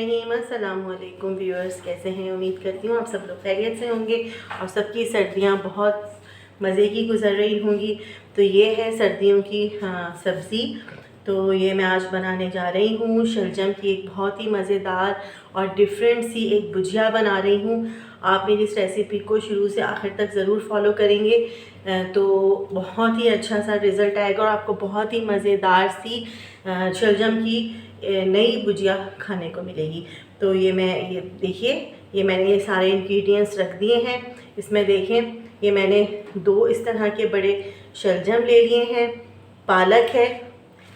रहीम। अस्सलाम वालेकुम व्यूअर्स, कैसे हैं? उम्मीद करती हूँ आप सब लोग खैरियत से होंगे और सबकी सर्दियाँ बहुत मज़े की गुजर रही होंगी। तो ये है सर्दियों की सब्ज़ी। तो ये मैं आज बनाने जा रही हूँ शलजम की एक बहुत ही मज़ेदार और डिफरेंट सी एक भुजिया बना रही हूँ। आप मेरी इस रेसिपी को शुरू से आखिर तक ज़रूर फॉलो करेंगे तो बहुत ही अच्छा सा रिज़ल्ट आएगा और आपको बहुत ही मज़ेदार सी शलजम की नई भुजिया खाने को मिलेगी। तो ये देखिए, ये मैंने ये सारे इंग्रेडिएंट्स रख दिए हैं। इसमें देखें, ये मैंने 2 इस तरह के बड़े शलजम ले लिए हैं। पालक है,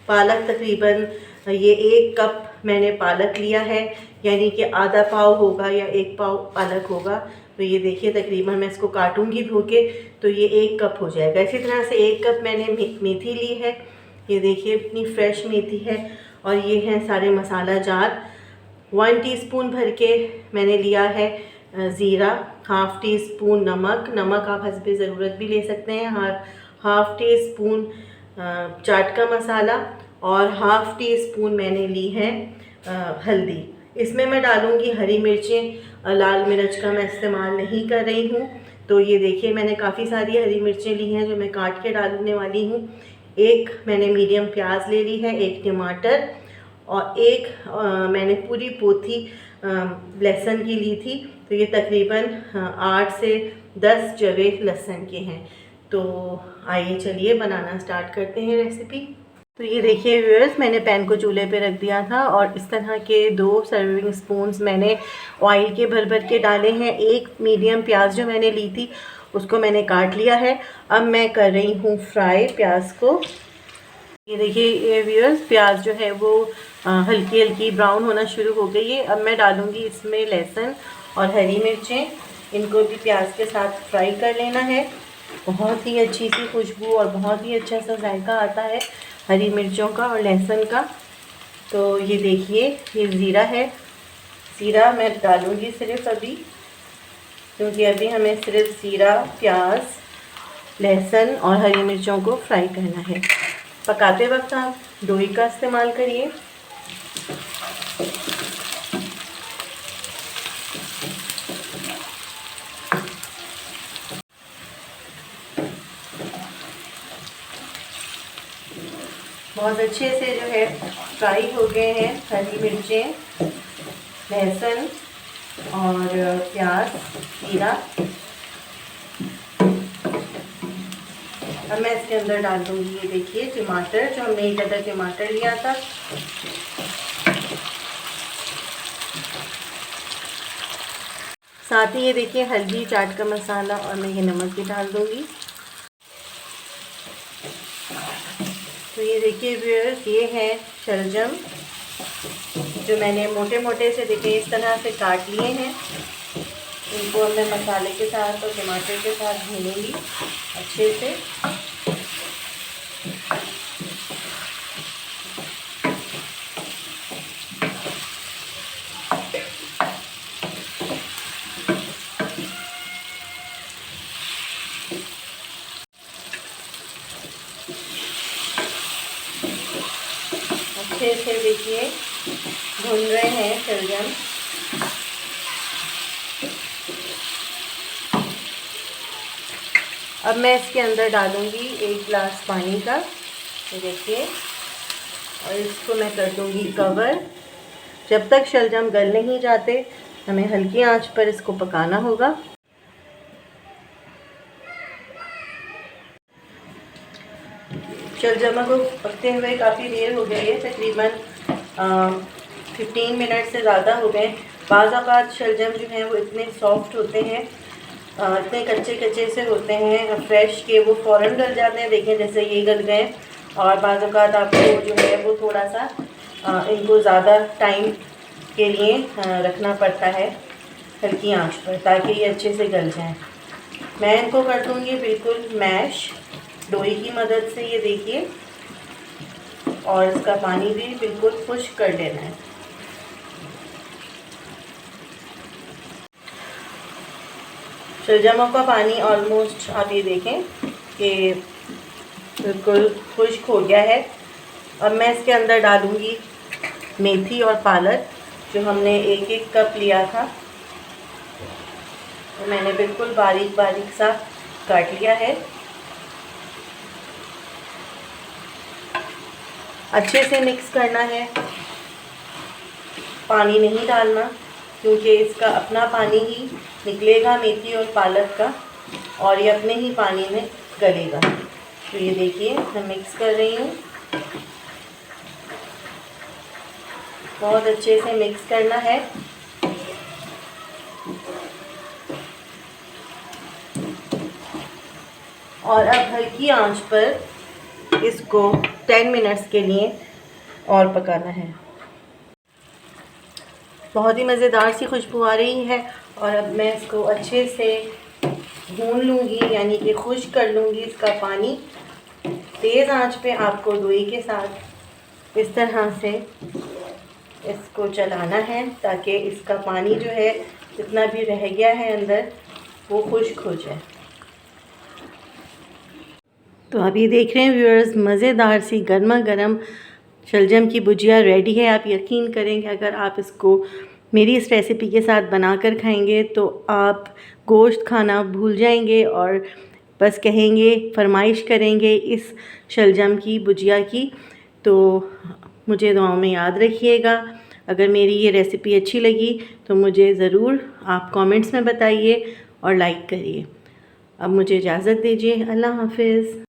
पालक तकरीबन ये 1 कप मैंने पालक लिया है, यानी कि आधा पाव होगा या 1 पाव पालक होगा। तो ये देखिए, तकरीबन मैं इसको काटूंगी धो के तो ये 1 कप हो जाएगा। इसी तरह से 1 कप मैंने मेथी ली है। ये देखिए इतनी फ्रेश मेथी है। और ये हैं सारे मसाला जार। 1 टीस्पून भर के मैंने लिया है ज़ीरा, हाफ़ टी स्पून नमक आप हस्बे ज़रूरत भी ले सकते हैं, हाफ़ टी स्पून चाट का मसाला और हाफ़ टी स्पून मैंने ली है हल्दी। इसमें मैं डालूँगी हरी मिर्चें, लाल मिर्च का मैं इस्तेमाल नहीं कर रही हूँ। तो ये देखिए, मैंने काफ़ी सारी हरी मिर्चें ली हैं जो मैं काट के डालने वाली हूँ। 1 मैंने मीडियम प्याज ले ली है, 1 टमाटर और 1 मैंने पूरी पोथी लहसुन की ली थी। तो ये तकरीबन 8 से 10 जवे लहसुन के हैं। तो आइए चलिए बनाना स्टार्ट करते हैं रेसिपी। तो ये देखिए व्यूअर्स, मैंने पैन को चूल्हे पे रख दिया था और इस तरह के 2 सर्विंग स्पून्स मैंने ऑयल के भर के डाले हैं। 1 मीडियम प्याज जो मैंने ली थी उसको मैंने काट लिया है। अब मैं कर रही हूँ फ्राई प्याज को। ये देखिए ये व्यूअर्स, प्याज जो है वो हल्की हल्की ब्राउन होना शुरू हो गई है। अब मैं डालूँगी इसमें लहसुन और हरी मिर्चें। इनको भी प्याज के साथ फ्राई कर लेना है। बहुत ही अच्छी सी खुशबू और बहुत ही अच्छा सा जायका आता है हरी मिर्चों का और लहसुन का। तो ये देखिए, ये ज़ीरा है। ज़ीरा मैं डालूँगी सिर्फ अभी, क्योंकि अभी हमें सिर्फ ज़ीरा, प्याज, लहसुन और हरी मिर्चों को फ्राई करना है। पकाते वक्त आप दोई का इस्तेमाल करिए। बहुत अच्छे से जो है फ्राई हो गए हैं हरी मिर्चें, लहसुन और प्याज, जीरा। अब मैं इसके अंदर डाल दूँगी ये देखिए टमाटर, जो हमने 1 अदद टमाटर लिया था। साथ ही ये देखिए हल्दी, चाट का मसाला और मैं ये नमक भी डाल दूँगी। तो ये देखिए व्यूअर्स, ये है शलजम जो मैंने मोटे मोटे से देखिए इस तरह से काट लिए हैं। इनको मैं मसाले के साथ और टमाटर के साथ भूनूंगी अच्छे से। अच्छे से देखिए भून रहे हैं शलजम। अब मैं इसके अंदर डालूंगी 1 गिलास पानी का, ये देखिए, और इसको मैं कर दूंगी कवर। जब तक शलजम गल नहीं जाते हमें हल्की आंच पर इसको पकाना होगा। शलजम को पकते हुए काफ़ी देर हो गई है, तकरीबन 15 मिनट से ज़्यादा हो गए। बाज़ औक़ात शलजम जो हैं वो इतने सॉफ्ट होते हैं, इतने कच्चे कच्चे से होते हैं फ्रेश के, वो फ़ौरन गल जाते हैं। देखें जैसे ये गल गए। और बाज़ औक़ात आपको जो है वो थोड़ा सा इनको ज़्यादा टाइम के लिए रखना पड़ता है हल्की आंच पर, ताकि ये अच्छे से गल जाएं। मैं इनको कर दूँगी बिल्कुल मैश लोई की मदद से, ये देखिए, और इसका पानी भी बिल्कुल खुश्क कर लेना है। शलजमों का पानी ऑलमोस्ट आप ये देखें कि बिल्कुल खुश्क हो गया है। अब मैं इसके अंदर डालूँगी मेथी और पालक। जो हमने 1-1 कप लिया था, तो मैंने बिल्कुल बारीक बारीक सा काट लिया है। अच्छे से मिक्स करना है, पानी नहीं डालना, क्योंकि इसका अपना पानी ही निकलेगा मेथी और पालक का, और ये अपने ही पानी में गलेगा। तो ये देखिए मैं मिक्स कर रही हूँ, बहुत अच्छे से मिक्स करना है। और अब हल्की आंच पर इसको 10 मिनट्स के लिए और पकाना है। बहुत ही मज़ेदार सी खुशबू आ रही है, और अब मैं इसको अच्छे से भून लूँगी, यानी कि खुश्क कर लूँगी इसका पानी। तेज़ आंच पे आपको दोई के साथ इस तरह से इसको चलाना है, ताकि इसका पानी जो है जितना भी रह गया है अंदर वो खुश्क हो जाए। तो अभी देख रहे हैं व्यूअर्स, मज़ेदार सी गर्मा गर्म शलजम की भुजिया रेडी है। आप यकीन करेंगे अगर आप इसको मेरी इस रेसिपी के साथ बनाकर खाएंगे तो आप गोश्त खाना भूल जाएंगे और बस कहेंगे, फरमाइश करेंगे इस शलजम की भुजिया की। तो मुझे दुआओं में याद रखिएगा। अगर मेरी ये रेसिपी अच्छी लगी तो मुझे ज़रूर आप कमेंट्स में बताइए और लाइक करिए। अब मुझे इजाज़त दीजिए। अल्लाह हाफ़िज़।